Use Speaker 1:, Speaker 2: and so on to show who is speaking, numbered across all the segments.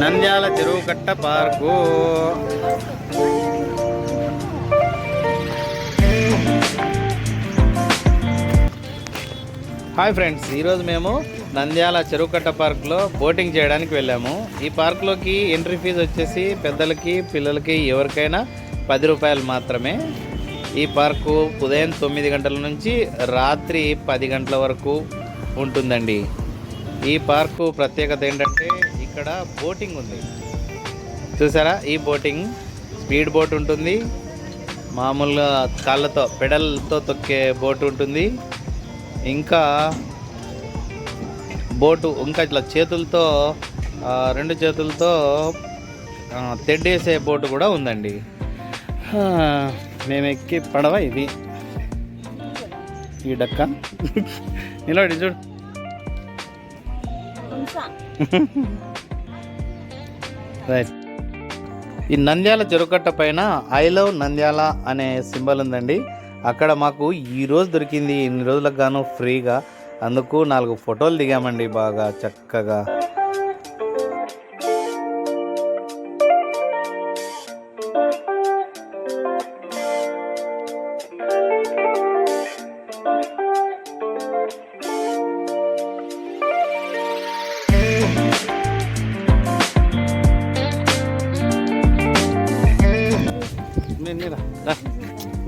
Speaker 1: నంద్యాల చెరువు కట్ట park. Hi friends, ఈరోజు మేము నంద్యాల చెరువుకట్ట పార్క్లో బోటింగ్ చేయడానికి వెళ్ళాము. ఈ పార్క్లోకి ఎంట్రీ ఫీజు వచ్చేసి పెద్దలకి పిల్లలకి ఎవరికైనా 10 రూపాయలు మాత్రమే. ఈ పార్కు ఉదయం 9 గంటల నుంచి రాత్రి 10 గంటల వరకు ఉంటుందండి. ఈ పార్కు ప్రత్యేకత ఏంటంటే ఇక్కడ బోటింగ్ ఉంది. చూసారా, ఈ బోటింగ్ స్పీడ్ బోట్ ఉంటుంది, మామూలుగా కాళ్ళతో పెడల్తో తొక్కే బోట్ ఉంటుంది, ఇంకా బోటు ఇంకా ఇట్లా చేతులతో 2 చేతులతో తెడ్డేసే బోటు కూడా ఉందండి. మేము ఎక్కి పడవ ఇది, ఈ డక్క నిలబడి చూడు. రైట్, ఈ నంద్యాల చెరుకట్ట పైన ఐ లవ్ నంద్యాల అనే సింబల్ ఉందండి. అక్కడ మాకు ఈరోజు దొరికింది, ఇన్ని రోజులకు గాను ఫ్రీగా. అందుకు 4 ఫోటోలు దిగామండి బాగా చక్కగా.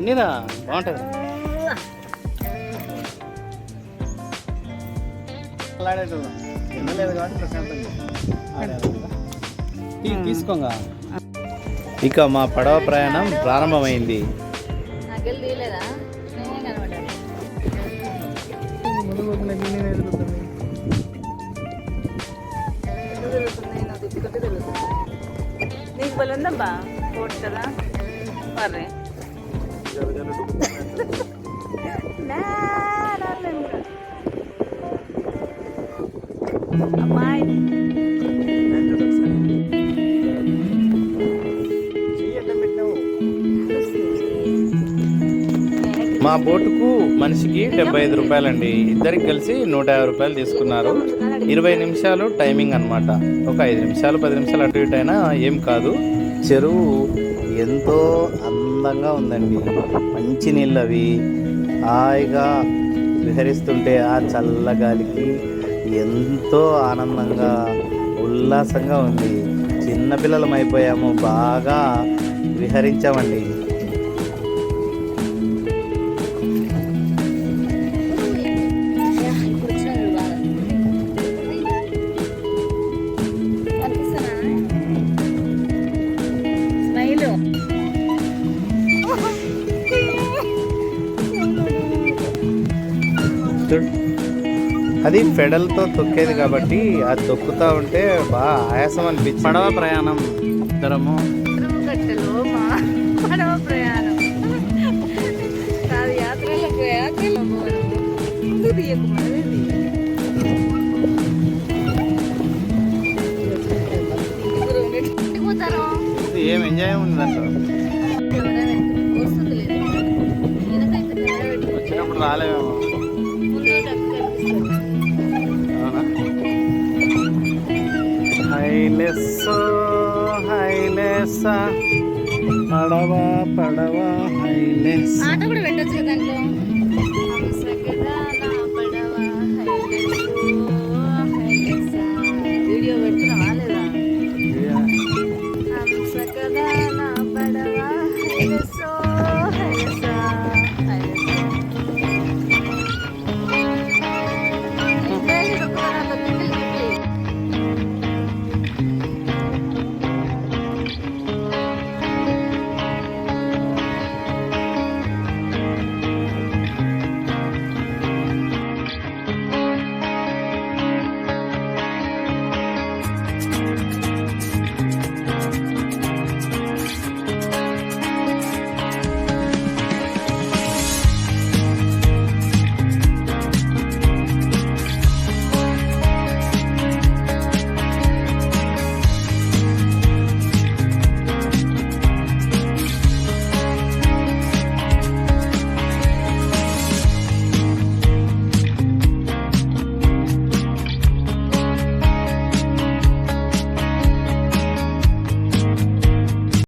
Speaker 1: నీరా బాగుంటుంది. తీసుకోగా ఇక మా పడవ ప్రయాణం ప్రారంభమైంది.
Speaker 2: నీకు బలందబ్బా పోట్లా పర్రే
Speaker 1: మా బోటుకు మనిషికి 75 రూపాయలండి. ఇద్దరికి కలిసి 150 రూపాయలు తీసుకున్నారు. 20 నిమిషాలు టైమింగ్ అనమాట. ఒక 5 నిమిషాలు 10 నిమిషాలు అటు ఇటు అయినా ఏం కాదు. చెరువు ఎంతో అందంగా ఉందండి. మంచి నీళ్ళు అవి హాయిగా విహరిస్తుంటే ఆ చల్లగాలికి ఎంతో ఆనందంగా ఉల్లాసంగా ఉంది. చిన్నపిల్లలం అయిపోయాము, బాగా విహరించామండి. అది పెడల్తో తొక్కేది కాబట్టి అది తొక్కుతూ ఉంటే బాగా ఆయాసం అనిపించింది. పడవ ప్రయాణం ఇద్దరము.
Speaker 2: పడవ ప్రయాణం
Speaker 1: ఏం ఎంజాయ్ ఉంది దాంట్లో. వచ్చినప్పుడు రాలేమేమో. హైలేసా పడవ పడవ హైలేసా.
Speaker 2: ఆట కూడా పెట్టచ్చు దాంట్లో.